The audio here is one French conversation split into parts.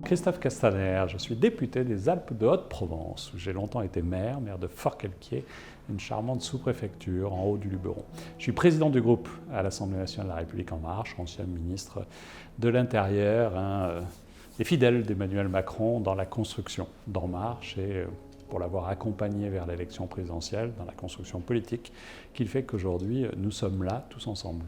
Christophe Castaner, je suis député des Alpes de Haute-Provence, où j'ai longtemps été maire de Forcalquier, une charmante sous-préfecture en haut du Luberon. Je suis président du groupe à l'Assemblée nationale de la République En Marche, ancien ministre de l'Intérieur, des fidèles d'Emmanuel Macron dans la construction d'En Marche et pour l'avoir accompagné vers l'élection présidentielle, dans la construction politique, qu'il fait qu'aujourd'hui nous sommes là tous ensemble.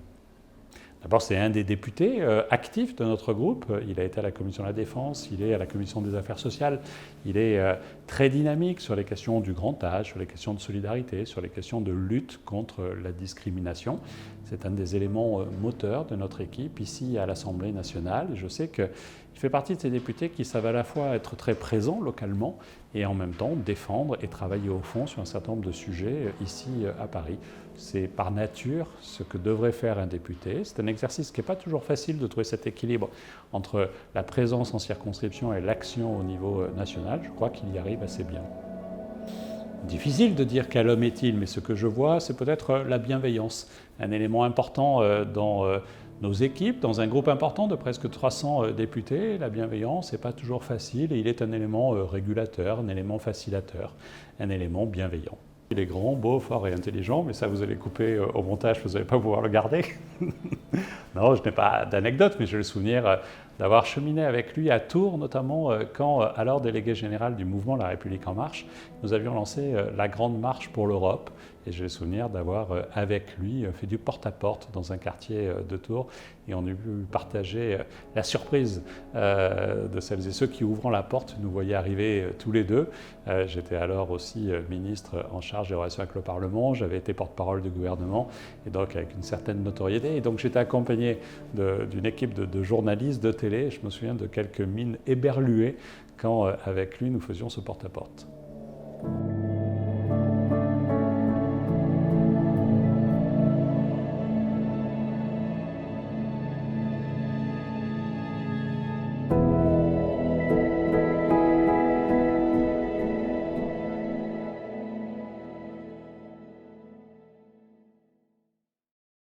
D'abord, c'est un des députés actifs de notre groupe. Il a été à la Commission de la Défense, il est à la Commission des Affaires sociales. Il est très dynamique sur les questions du grand âge, sur les questions de solidarité, sur les questions de lutte contre la discrimination. C'est un des éléments moteurs de notre équipe ici à l'Assemblée nationale. Je sais qu'il fait partie de ces députés qui savent à la fois être très présents localement et en même temps défendre et travailler au fond sur un certain nombre de sujets ici à Paris. C'est par nature ce que devrait faire un député. C'est un exercice qui n'est pas toujours facile de trouver cet équilibre entre la présence en circonscription et l'action au niveau national. Je crois qu'il y arrive assez bien. Difficile de dire quel homme est-il, mais ce que je vois, c'est peut-être la bienveillance, un élément important dans nos équipes, dans un groupe important de presque 300 députés. La bienveillance n'est pas toujours facile et il est un élément régulateur, un élément facilitateur, un élément bienveillant. Il est grand, beau, fort et intelligent, mais ça vous allez couper au montage, vous n'allez pas pouvoir le garder. Non, je n'ai pas d'anecdote, mais j'ai le souvenir d'avoir cheminé avec lui à Tours, notamment quand, alors délégué général du mouvement La République En Marche, nous avions lancé la Grande Marche pour l'Europe. Et j'ai le souvenir d'avoir, avec lui, fait du porte-à-porte dans un quartier de Tours. Et on a pu partager la surprise de celles et ceux qui, ouvrant la porte, nous voyaient arriver tous les deux. J'étais alors aussi ministre en charge des relations avec le Parlement. J'avais été porte-parole du gouvernement, et donc avec une certaine notoriété. Et donc j'étais accompagné d'une équipe de journalistes de télé. Je me souviens de quelques mines éberluées quand, avec lui, nous faisions ce porte-à-porte.